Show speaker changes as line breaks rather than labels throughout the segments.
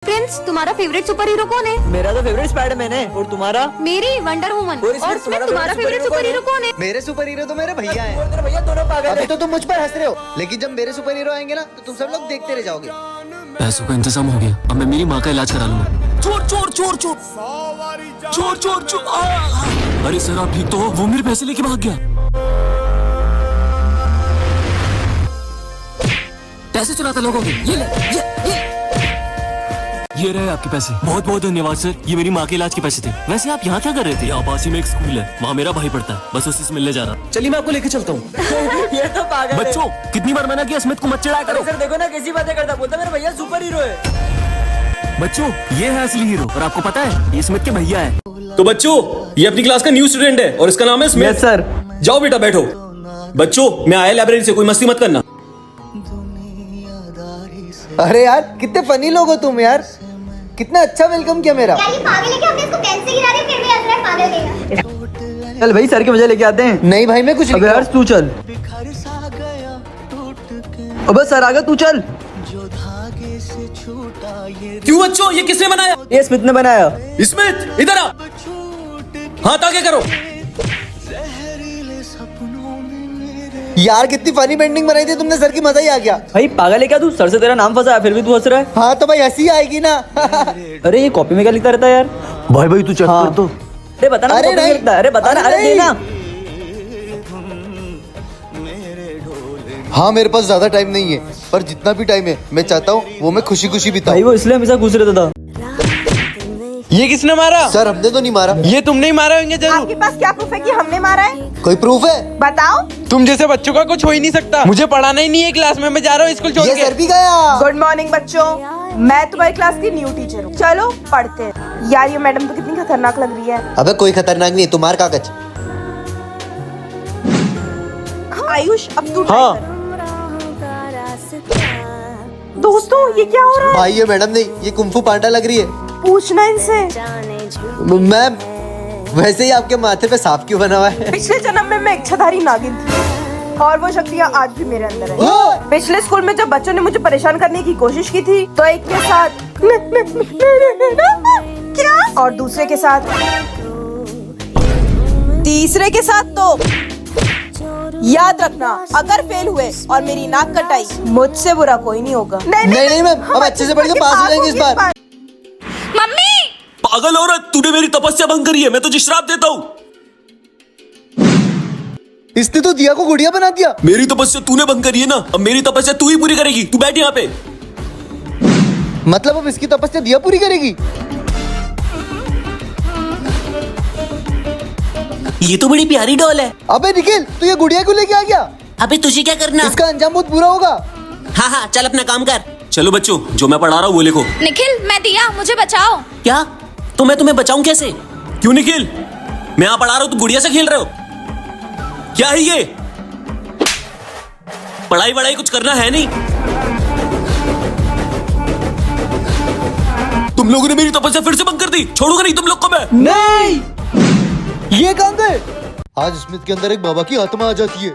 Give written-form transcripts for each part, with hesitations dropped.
Prince, तुम्हारा favourite super hero कौन है?
मेरा तो फेवरेट स्पाइडरमैन है। और तुम्हारा?
मेरी वंडर वुमन। और इसमें तुम्हारा फेवरेट सुपर हीरो कौन है?
मेरे सुपर हीरो तो मेरे भैया हैं।
तेरे भैया दोनों पागल
अभी
हैं।
तो तुम मुझ पर हंस रहे हो, लेकिन जब मेरे सुपर हीरो आएंगे ना तो तुम सब लोग देखते रह जाओगे।
पैसों का इंतजाम हो गया, अब मैं मेरी माँ का इलाज करा लूंगा। चोर चोर चोर चोर चोर चोर चोर। अरे सर आप ठीक तो हो? वो मेरे पैसे लेके भाग गया। पैसे चुराते लोगों के। ये रहे आपके पैसे। बहुत बहुत धन्यवाद सर, ये मेरी माँ के इलाज के पैसे थे। वैसे आप यहाँ क्या कर रहे थे? यहाँ पास ही में एक स्कूल है, वहाँ मेरा भाई पढ़ता है, बस उसी से मिलने जा रहा। चलिए मैं आपको लेके चलता हूँ।
ये तो पागल है।
बच्चों कितनी बार मना किया स्मिथ को मत चिढ़ाया करो।
सर देखो ना कैसी बातें करता, बोलता मेरा भैया सुपर हीरो है।
बच्चों ये है असली हीरो, और आपको पता है ये स्मिथ के भैया है।
तो बच्चों ये अपनी क्लास का न्यू स्टूडेंट है और इसका नाम है स्मिथ।
Yes sir.
जाओ बेटा बैठो। बच्चों मैं आया लाइब्रेरी से, कोई मस्ती मत करना।
अरे यार कितने फनी लोग हो तुम यार, कितना अच्छा वेलकम किया मेरा।
यार ये पागल है क्या? हमने इसको पेन से गिरा रहे फिर भी हंस रहा है, पागल देगा।
चल भाई सर की मजा लेके आते हैं।
नहीं भाई मैं कुछ नहीं
अबे यार तू चल। अबे सर आ गया, तू चल।
क्यों बच्चों ये किसने बनाया?
ये स्मिथ ने बनाया।
स्मिथ इधर आ, हाथ आगे करो।
यार कितनी फनी पेंटिंग बनाई थी तुमने, सर की मजा ही आ गया।
भाई पागल है क्या तू? सर से तेरा नाम फंसा है फिर भी तू हंस रहा है।
हाँ तो भाई हंसी आएगी ना।
अरे ये कॉपी में क्या लिखता रहता है यार?
भाई तू चेक
कर तो। अरे बता ना,
अरे
कॉपी में
नहीं।
लिखता है। अरे बता ना, अरे
नहीं।
देना।
हाँ मेरे पास ज्यादा टाइम नहीं है, पर जितना भी टाइम है मैं चाहता हूँ वो मैं खुशी खुशी
भाई
बिताऊं।
वो इसलिए हमेशा घुस रहता था।
ये किसने मारा?
सर हमने तो नहीं मारा।
ये तुमने ही मारा होंगे जरूर।
आपके पास क्या प्रूफ है कि हमने मारा है?
कोई प्रूफ है?
बताओ।
तुम जैसे बच्चों का कुछ हो ही नहीं सकता। मुझे पढ़ाना ही नहीं है क्लास में, मैं जा रहा हूँ स्कूल छोड़
ये
के।
सर भी गया।
गुड मॉर्निंग बच्चों, मैं तुम्हारी क्लास की न्यू टीचर हूँ। चलो पढ़ते हैं। यार ये मैडम तो कितनी खतरनाक लग रही है।
अबे कोई खतरनाक नहीं है, तुम्हार कागज।
आयुष अब तू
हाँ।
try कर। दोस्तों ये क्या हो रहा है?
भाई ये मैडम नहीं, ये कुंफू पांडा लग रही है।
पूछना इनसे।
मैम वैसे ही आपके माथे पे सांप क्यों बना हुआ है?
पिछले जन्म में मैं इच्छाधारी नागिन थी और वो शक्तियाँ आज भी मेरे अंदर है।
हाँ।
पिछले स्कूल में जब बच्चों ने मुझे परेशान करने की कोशिश की थी तो एक के साथ क्या और दूसरे के साथ, तीसरे के साथ तो याद रखना, अगर फेल हुए और मेरी नाक कटाई मुझसे बुरा कोई नहीं होगा।
नहीं मैम, अब अच्छे से पढ़ के पास हो जाएंगे इस बार।
मम्मी!
पागल औरत, तूने मेरी तपस्या भंग करी है, मैं तुझे श्राप देता हूँ।
इसने तो दिया को गुड़िया बना दिया।
मेरी तपस्या तूने भंग करी है ना, अब मेरी तपस्या तू ही पूरी करेगी। तू बैठ यहाँ पे।
मतलब अब इसकी तपस्या दिया पूरी करेगी।
ये तो बड़ी प्यारी डॉल है।
अबे निखिल तू ये गुड़िया क्यों लेके आ गया?
अबे तुझे क्या करना?
इसका अंजाम बहुत बुरा होगा।
हाँ हाँ चल अपना काम कर।
चलो बच्चों जो मैं पढ़ा रहा हूँ वो लिखो।
निखिल, मैं दिया, मुझे बचाओ।
क्या? तो मैं तुम्हें बचाऊं कैसे?
क्यों निखिल, मैं यहाँ पढ़ा रहा हूँ, तुम गुड़िया से खेल रहे हो? क्या है ये? पढ़ाई वढ़ाई कुछ करना है नहीं। तुम लोगों ने मेरी तपस्या फिर से भंग कर दी। छोड़ूंगा नहीं तुम लोग को मैं।
नहीं ये काम कर। आज स्मिथ के अंदर एक बाबा की आत्मा आ जाती है।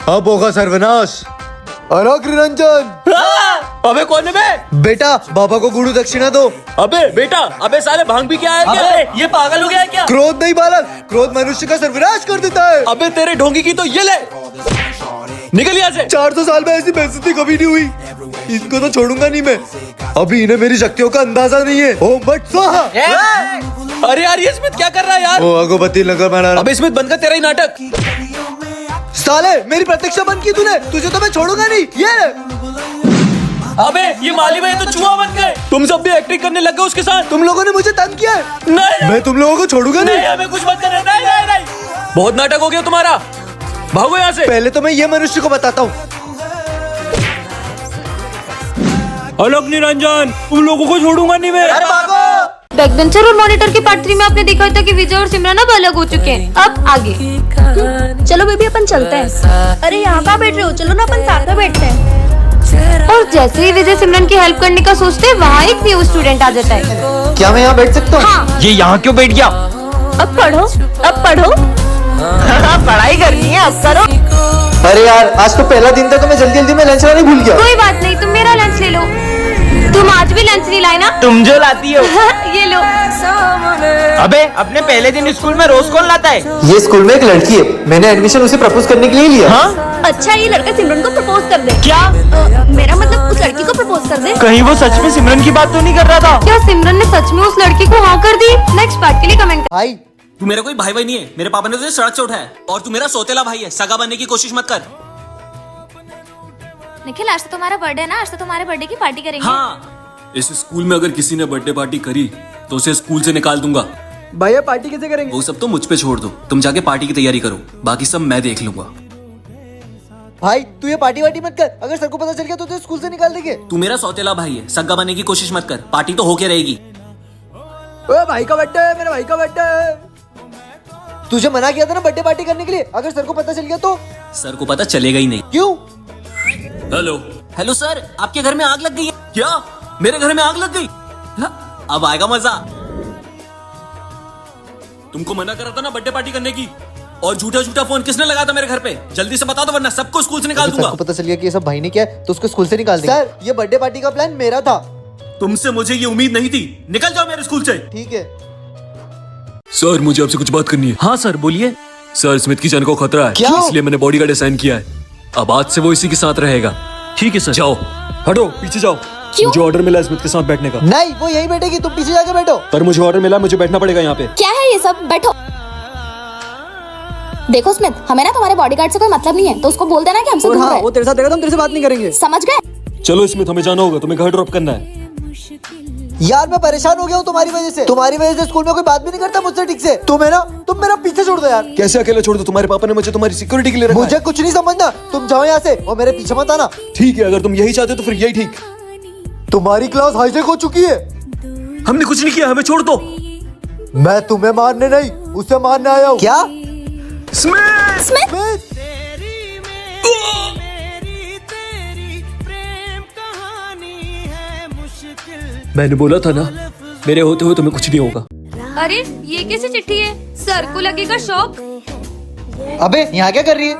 अब होगा सर्वनाश। अलोक निरंजन।
अबे कौन है बे?
बेटा बाबा को गुरु दक्षिणा दो।
अबे बेटा, अबे साले भांग भी क्या है क्या?
अबे ये पागल हो गया है क्या?
क्रोध नहीं बालक, क्रोध मनुष्य का सर्वनाश कर देता है।
अबे तेरे ढोंगी की तो ये ले, निकल यहाँ से।
400 साल में ऐसी बेइज्जती कभी नहीं हुई। इनको तो छोड़ूंगा नहीं मैं। अभी इन्हें मेरी शक्तियों का अंदाजा नहीं है। ओम भट स्वाहा।
अरे यार ये स्मिथ क्या कर रहा है यार?
ओ अगरबत्ती लगा मारा।
अबे स्मिथ बंद कर तेरा ही नाटक।
साले मेरी प्रतीक्षा बंद की तूने, तुझे तो मैं छोड़ूंगा नहीं। ये
अबे ये माली भाई तो चूहा बन गए। तुम सब भी एक्टिंग करने लग गए उसके साथ।
तुम लोगों ने मुझे तंग किया है।
नहीं
मैं तुम लोगों को छोड़ूंगा नहीं।
नहीं हमें कुछ मत करना। नहीं नहीं नहीं, बहुत नाटक हो गया तुम्हारा, भागो यहाँ से।
पहले तो मैं ये मनुष्य को बताता हूँ।
अलोक निरंजन, तुम लोगों को छोड़ूंगा नहीं मैं।
अरे भागो।
बैकबेंचर और मॉनिटर के पार्ट 3 में आपने देखा था कि विजय और सिमरन अब अलग हो चुके हैं। अब आगे
चलो बेबी अपन चलते हैं। अरे यहाँ कहाँ बैठ रहे हो? चलो ना अपन साथ में बैठते हैं।
और जैसे ही विजय सिमरन की हेल्प करने का सोचते हैं, वहाँ एक न्यू स्टूडेंट आ जाता है।
क्या मैं यहाँ बैठ सकता हूँ?
हाँ।
ये यहाँ क्यों बैठ गया?
अब पढ़ो, अब पढ़ो। पढ़ाई करनी है, अब करो।
अरे यार आज तो पहला दिन था तो मैं जल्दी जल्दी में लंच लाने भूल गया।
कोई बात नहीं, तुम मेरा लंच ले लो। खिलाए ना।
तुम जो लाती हो।
ये लो।
अबे अपने पहले दिन स्कूल में रोज कौन लाता है?
ये स्कूल में एक लड़की है, मैंने एडमिशन उसे प्रपोज करने के लिए लिया।
हाँ?
अच्छा ये लड़का सिमरन को प्रपोज कर दे।
क्या?
मेरा मतलब उस लड़की को प्रपोज कर दे।
कहीं वो सच में सिमरन की बात तो नहीं कर रहा था?
क्या सिमरन ने सच में उस लड़की को हाँ कर दी? नेक्स्ट पार्ट के लिए कमेंट।
भाई
तू मेरा कोई भाई भाई नहीं है। मेरे पापा ने तुझे सड़क से उठाया और तू मेरा सौतेला भाई है। सगा बनने की कोशिश मत कर।
निखिल आज तो तुम्हारा बर्थडे है ना, आज तो तुम्हारे बर्थडे की पार्टी करेंगे।
हाँ,
इस स्कूल में अगर किसी ने बर्थडे पार्टी करी तो उसे स्कूल से निकाल दूंगा।
भैया पार्टी कैसे करेंगे?
वो सब तो मुझ पे छोड़ दो, तुम जाके पार्टी की तैयारी करो, बाकी सब मैं देख लूंगा।
भाई तू ये पार्टी वार्टी मत कर, अगर सर को पता चल गया तो तुझे स्कूल से निकाल देंगे।
तू मेरा सौतेला भाई है। सगा बनने की कोशिश मत कर। पार्टी तो होके रहेगी।
ओए भाई का बर्थडे है, मेरा भाई का बर्थडे है।
तुझे मना किया था ना बर्थडे पार्टी करने के लिए, अगर सर को पता चल गया तो?
सर को पता चलेगा ही नहीं।
क्यों?
हेलो
हेलो सर, आपके घर में आग लग गई है क्या? मेरे घर में आग लग गई? अब आएगा मजा।
तुमको मना करा था ना बर्थडे पार्टी करने की, और झूठा झूठा फोन किसने लगाया था मेरे घर पे? जल्दी से बता दो वरना सबको स्कूल से निकाल
अगर सर
दूंगा।
को पता चल गया कि ये सब भाई ने किया है, तो उसको स्कूल से निकाल देंगे। सर ये बर्थडे पार्टी का प्लान मेरा था।
तुमसे मुझे ये उम्मीद नहीं थी। निकल जाओ मेरे स्कूल से।
ठीक है।
सर मुझे आपसे कुछ बात करनी है।
हाँ सर बोलिए।
सर स्मिथ की जान को खतरा है,
क्या?
इसलिए मैंने बॉडीगार्ड असाइन किया है। अब आज से वो इसी के साथ रहेगा।
ठीक है सर।
जाओ, हटो, पीछे जाओ। मुझे ऑर्डर मिला है स्मिथ के साथ बैठने का।
नहीं वो यही बैठेगी, तुम पीछे जाके बैठो।
पर मुझे ऑर्डर मिला, मुझे बैठना पड़ेगा यहाँ पे।
क्या है ये सब? बैठो। देखो स्मिथ, हमें ना तुम्हारे बॉडीगार्ड से कोई मतलब नहीं है, तो उसको बोल देना कि हमसे
और
दूर
हाँ,
रहे।
वो तेरे साथ रहेगा तो हम तेरे से बात नहीं करेंगे।
समझ गए?
चलो स्मिथ, हमें जाना होगा, तुम्हें घर ड्रॉप करना है।
यार मैं परेशान हो गया हूँ तुम्हारी वजह से। तुम्हारी वजह से स्कूल में कोई बात भी नहीं करता मुझसे ठीक से। तुम है ना, तुम मेरा पीछे छोड़ दो यार।
कैसे अकेले छोड़ दो? तुम्हारे पापा ने मुझे तुम्हारी सिक्योरिटी के लिए रखा
मुझे
है।
कुछ नहीं समझना, तुम जाओ यहाँ से और मेरे पीछे मत आना।
ठीक है, अगर तुम यही चाहते हो तो फिर यही ठीक।
तुम्हारी क्लास हाईजेक हो चुकी है।
हमने कुछ नहीं किया, हमें छोड़ दो।
मैं तुम्हें मारने नहीं, उसे मारने आया हूँ। क्या?
स्मिथ! मैंने बोला था ना, मेरे होते हुए तुम्हें कुछ नहीं होगा।
अरे ये कैसी चिट्ठी है? सर को लगेगा शॉक।
अबे यहाँ क्या कर रही है?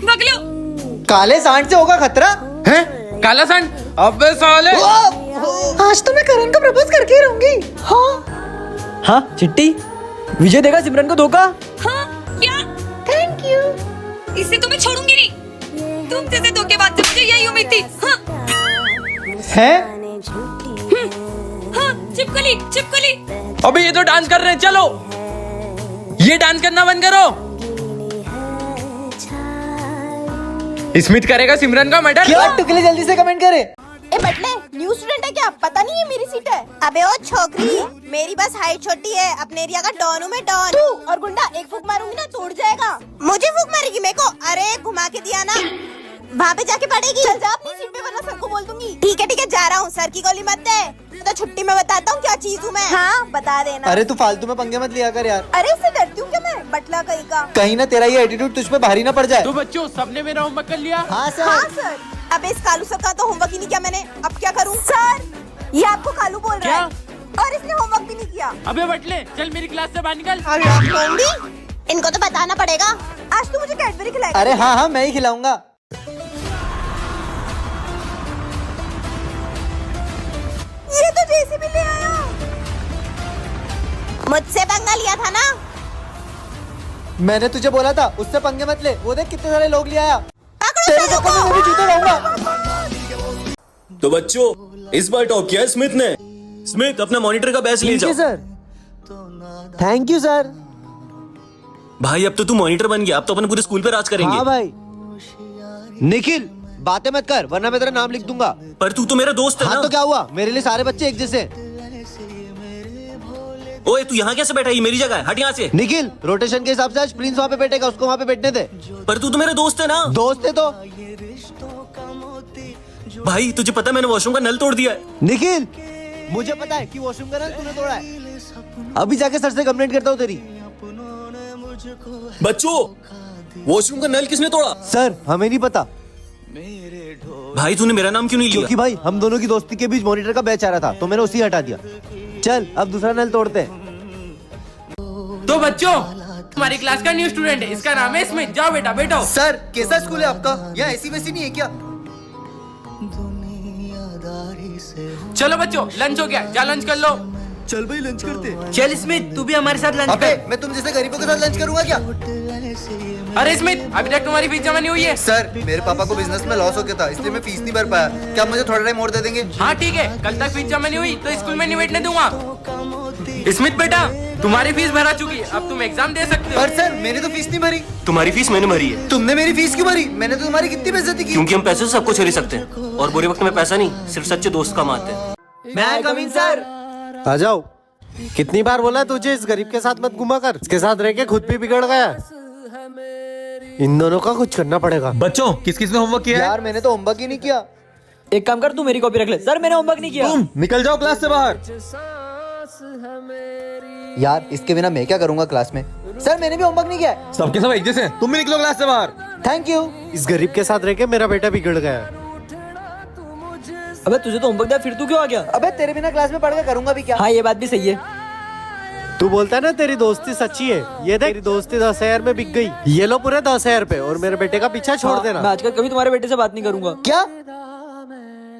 भाग लो।
काले सांड से होगा खतरा है?
काला सन? अबे साले!
आज तो मैं करण को प्रपोज करके ही रहूंगी। हाँ
हाँ चिट्टी, विजय देगा सिमरन को धोखा।
हाँ क्या? Thank you. इसे तो मैं छोड़ूंगी नहीं। तुम जैसे धोखेबाज से मुझे यही उम्मीद थी। हाँ
है?
हाँ चिपकली चिपकली।
अबे ये तो डांस कर रहे हैं, चलो ये डांस करना बंद करो। स्मिथ करेगा सिमरन का मर्डर।
क्या टुकले जल्दी से कमेंट करे।
ए बटले, न्यू स्टूडेंट है क्या? पता नहीं है मेरी सीट है। अबे ओ छोकरी, मेरी बस हाइट छोटी है, अपने एरिया का डॉन हूँ मैं, डॉन। तू और गुंडा एक फूक मारूंगी ना तोड़ जाएगा। मुझे फूक मारेगी मेरे को? अरे घुमा के दिया ना, वहाँ पे जाके पड़ेगी। चल जा अपनी सीट पे वरना सर को बोल दूंगी। ठीक है जा रहा हूँ, सर की गोली मत दे। तो छुट्टी में बताता हूँ क्या चीज हूँ मैं। हाँ बता देना।
अरे तू फालतू में पंगे मत लिया कर यार।
अरे इससे डरती हूँ क्या मैं? बटला कहीं का।
कहीं ना तेरा ये एटीट्यूड तुझ पे भारी ना पड़ जाए।
तो बच्चों सबने मेरा होमवर्क कर लिया?
हाँ सर।
हाँ सर। अब इस कालू सर का तो होमवर्क ही नहीं किया मैंने, अब क्या करूँ? सर ये आपको कालू बोल रहा है और इसने होमवर्क भी नहीं किया।
अबे बटले चल मेरी क्लास से बाहर निकल।
इनको तो बताना पड़ेगा। आज तू मुझे कैडबरी खिलाएगा।
अरे हाँ मैं ही खिलाऊंगा।
ये तो जेसीबी ले आया। मुझसे पंगा लिया था ना?
मैंने तुझे बोला था उससे पंगे मत ले, वो देख कितने सारे लोग ले आया।
पकड़ो
तेरे
सालों
चक्कर में
को।
मैं भी जीते रहूंगा।
तो बच्चों इस बार टॉप किया है स्मिथ ने। स्मिथ अपना मॉनिटर का बैच ले जाओ।
Sir
thank you sir.
भाई अब तो तू मॉनिटर बन गया, अब तो अपन पूरे स्कूल पे राज करेंगे।
हाँ भाई। निखिल बातें मत कर वरना मैं तेरा नाम लिख दूंगा।
पर तू तो मेरा दोस्त है
हाँ
ना।
तो क्या हुआ, मेरे लिए सारे बच्चे एक जैसे।
ओए तू यहाँ कैसे बैठा है? ये मेरी जगह है, हट यहाँ से।
निखिल रोटेशन के हिसाब से आज प्रिंस वहाँ पे बैठेगा, उसको वहाँ पे बैठने दे।
पर तू तो मेरा दोस्त है ना।
दोस्त है तो।
भाई तुझे पता है मैंने वॉशरूम का नल तोड़ दिया है।
निखिल मुझे पता है कि वॉशरूम का नल तूने तोड़ा है, अभी जाके सर से कंप्लेंट करता हूँ तेरी।
बच्चों वॉशरूम का नल किसने तोड़ा?
सर हमें नहीं पता।
भाई तूने मेरा नाम क्यों नहीं लिया?
क्योंकि भाई हम दोनों की दोस्ती के बीच मॉनिटर का बैच आ रहा था तो मैंने उसी हटा दिया। चल अब दूसरा नल तोड़ते हैं।
तो बच्चों हमारी क्लास का न्यू स्टूडेंट है, इसका नाम है स्मिथ। जाओ बेटा बैठो।
सर कैसा स्कूल है आपका? यहाँ ऐसी वैसी नहीं है क्या?
चलो बच्चों लंच हो गया, जा लंच कर लो।
चल भाई लंच करते।
चल स्मित तू भी हमारे साथ लंच
अबे
कर।
मैं तुम जैसे गरीबों के साथ लंच करूंगा क्या?
अरे स्मिथ, अभी तक तुम्हारी फीस जमा नहीं हुई है।
सर मेरे पापा को बिजनेस में लॉस हो गया था इसलिए मैं फीस नहीं भर पाया। क्या मुझे थोड़ा टाइम और दे देंगे?
हाँ ठीक है, कल तक फीस जमा नहीं हुई तो स्कूल में नहीं बैठने दूंगा। स्मिथ बेटा, तुम्हारी फीस भरा चुकी है, अब तुम एग्जाम दे सकते हो।
पर सर मैंने तो फीस नहीं भरी।
तुम्हारी फीस मैंने भरी है,
तुमने मेरी फीस क्यों भरी? मैंने तो तुम्हारी कितनी बेइज्जती की।
क्योंकि हम पैसे से सब कुछ खरीद सकते हैं और बुरे वक्त में पैसा नहीं, सिर्फ सच्चे दोस्त काम आते हैं।
मैं कमिंग सर।
आ जाओ। कितनी बार बोला तुझे इस गरीब के साथ मत घुमा कर, इसके साथ रह के खुद भी बिगड़ गया। इन दोनों का कुछ करना पड़ेगा।
बच्चों किस किस ने होमवर्क किया है?
यार मैंने तो होमवर्क ही नहीं किया।
एक काम कर, तू मेरी कॉपी रख ले। सर मैंने होमवर्क नहीं किया।
तुम निकल जाओ क्लास से बाहर।
यार इसके बिना मैं क्या करूंगा क्लास में? सर मैंने भी होमवर्क नहीं किया है।
सबके सब एक जैसे हैं। तुम भी निकलो क्लास से बाहर।
Thank you.
इस गरीब के साथ रह के मेरा बेटा बिगड़ गया।
अबे तुझे तो होमवर्क दिया, फिर तू क्यों आ गया?
अबे तेरे बिना क्लास में पढ़ के करूंगा भी क्या?
हाँ ये बात भी सही है।
तू बोलता है ना तेरी दोस्ती सच्ची है, ये देख तेरी दोस्ती 10,000 में बिक गई। ये लो पूरे 10,000 पे और मेरे बेटे का पीछा छोड़ देना।
मैं आजकल कभी तुम्हारे बेटे से बात नहीं करूंगा।
क्या?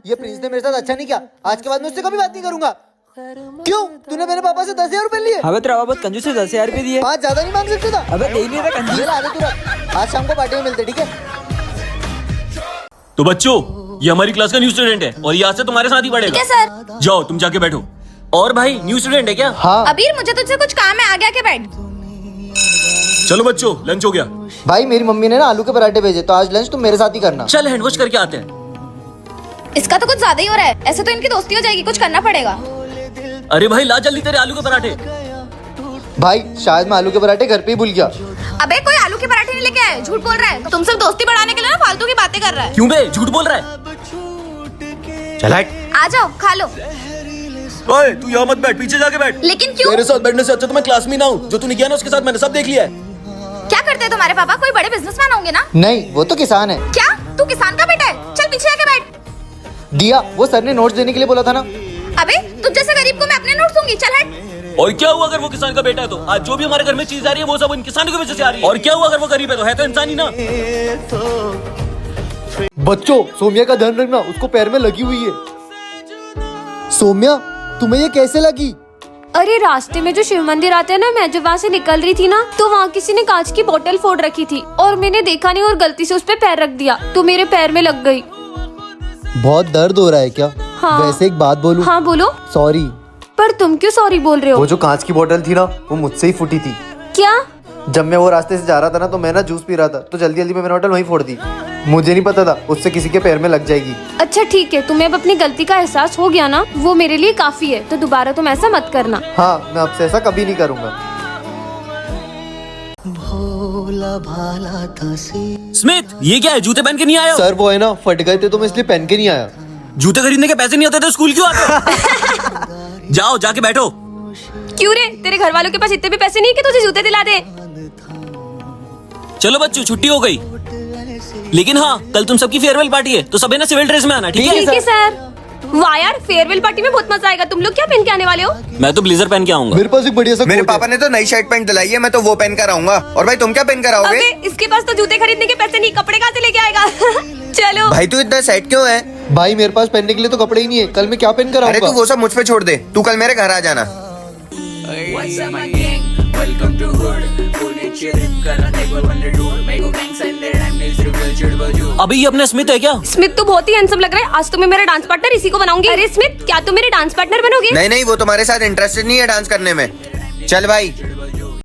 ये प्रिंस ने मेरे साथ अच्छा नहीं किया, आज के बाद मैं उससे कभी बात नहीं करूंगा। क्यों? तूने मेरे पापा से 10,000 रुपए लिए?
अबे तेरा बहुत कंजूस है, 10,000 रुपए दिए।
5 ज्यादा नहीं मांग सकते था?
अबे दे ही नहीं रहा कंजूस।
ये ला दे तू रख। आज शाम को पार्टी में मिलते, ठीक है?
तो बच्चों, ये हमारी क्लास का न्यू स्टूडेंट है और ये आज से तुम्हारे साथ ही पढ़ेगा।
ठीक है सर।
जाओ तुम जाके बैठो। और भाई न्यू स्टूडेंट है क्या?
हाँ।
अबीर मुझे तुझसे कुछ काम है, आगे आके बैठ।
चलो बच्चों लंच हो गया।
भाई मेरी मम्मी ने ना आलू के पराठे भेजे, तो आज लंच तुम मेरे साथ ही करना।
चल हैंड वॉश करके आते हैं।
इसका तो कुछ ज्यादा ही हो रहा है, ऐसे तो इनकी दोस्ती हो जाएगी, कुछ करना पड़ेगा।
अरे भाई ला जल्दी तेरे आलू के पराठे।
भाई शायद मैं आलू के पराठे घर पे ही भूल गया।
अबे कोई आलू के पराठे नहीं लेके आए, झूठ बोल रहा है। तुम सिर्फ दोस्ती बढ़ाने के लिए ना फालतू की बातें कर रहा है।
क्यों बे, झूठ बोल रहा है?
चल हट।
आ जाओ खा लो।
ओए तू यहाँ मत बैठ, पीछे जाके बैठ।
लेकिन क्यों?
तेरे साथ बैठने से अच्छा तो मैं क्लास में ना हूँ। जो तूने किया ना उसके साथ मैंने सब देख लिया है।
क्या करते हैं तुम्हारे पापा? कोई बड़े बिजनेसमैन होंगे ना?
नहीं वो तो किसान है।
क्या तू किसान का बेटा है? चल पीछे आके बैठ।
दिया, वो सर ने नोट्स देने के लिए बोला था ना।
अबे तुझ जैसे गरीब को मैं अपने नोट्स दूंगी, चल हट।
और क्या हुआ अगर वो किसान का बेटा है तो? आज जो भी हमारे घर में चीज आ रही है वो सब उन किसानों की वजह से आ रही है। और क्या हुआ अगर वो गरीब है तो इंसान ही ना।
बच्चों सोम्या का ध्यान रखना, उसको पैर में लगी हुई है। सोम्या तुम्हें ये कैसे लगी?
अरे रास्ते में जो शिव मंदिर आते हैं ना, मैं जब वहाँ से निकल रही थी ना तो वहाँ किसी ने कांच की बोतल फोड़ रखी थी और मैंने देखा नहीं और गलती से उस पे पैर रख दिया तो मेरे पैर में लग गई।
बहुत दर्द हो रहा है क्या?
हाँ।
वैसे एक बात बोलूं?
हाँ बोलो।
सॉरी।
पर तुम क्यों सॉरी बोल रहे हो?
वो जो कांच की बोतल थी ना, वो मुझसे ही फूटी थी।
क्या?
जब मैं वो रास्ते से जा रहा था ना तो मैं ना जूस पी रहा था, तो जल्दी जल्दी में मैंने बोतल वहीं फोड़ दी। मुझे नहीं पता था उससे किसी के पैर में लग जाएगी।
अच्छा ठीक है, तुम्हें अब अपनी गलती का एहसास हो गया ना, वो मेरे लिए काफी है, तो दोबारा तुम ऐसा मत करना।
हाँ मैं अब से ऐसा कभी नहीं करूँगा।
स्मिथ ये क्या है, जूते पहन के नहीं आया?
सर वो है ना फट गए थे तो मैं इसलिए पहन के नहीं आया।
जूते खरीदने के पैसे नहीं होते तो स्कूल क्यों आते? जाओ जाके बैठो।
क्यों रे, तेरे घर वालों के पास इतने भी पैसे नहीं कि तुझे जूते दिला दे?
चलो बच्चों छुट्टी हो गई, लेकिन हाँ कल तुम सबकी फेयरवेल पार्टी है तो सब है ना सिविल ड्रेस में आना, ठीक है?
ठीक है सर। वाह यार, फेयरवेल पार्टी में बहुत मजा आएगा। तुम लोग क्या पहन के आने वाले हो?
मैं तो ब्लेजर पहन के आऊंगा।
मेरे पास एक बढ़िया सा
मेरे
कोट है।
पापा ने तो नई शर्ट पैंट दिलाई है, मैं तो वो पहन कर आऊंगा। और भाई तुम क्या पहन कर आओगे?
अबे इसके पास तो जूते खरीदने के पैसे नहीं, कपड़े कहाँ से लेके आएगा? चलो
भाई तू इतना सेट क्यों है?
भाई मेरे पास पहनने के लिए तो कपड़े ही नहीं है, कल मैं क्या पहन कर
अरे तू
आऊंगा?
वो सब मुझ पे छोड़ दे, तू कल मेरे घर आ जाना।
अभी ये अपने स्मिथ है क्या?
स्मिथ तो बहुत ही हैंडसम लग रहा है। आज तो मैं मेरा डांस पार्टनर इसी को बनाऊंगी। अरे स्मिथ, क्या तुम मेरे डांस पार्टनर बनोगे?
नहीं नहीं, वो तुम्हारे साथ इंटरेस्टेड नहीं है डांस करने में। चल भाई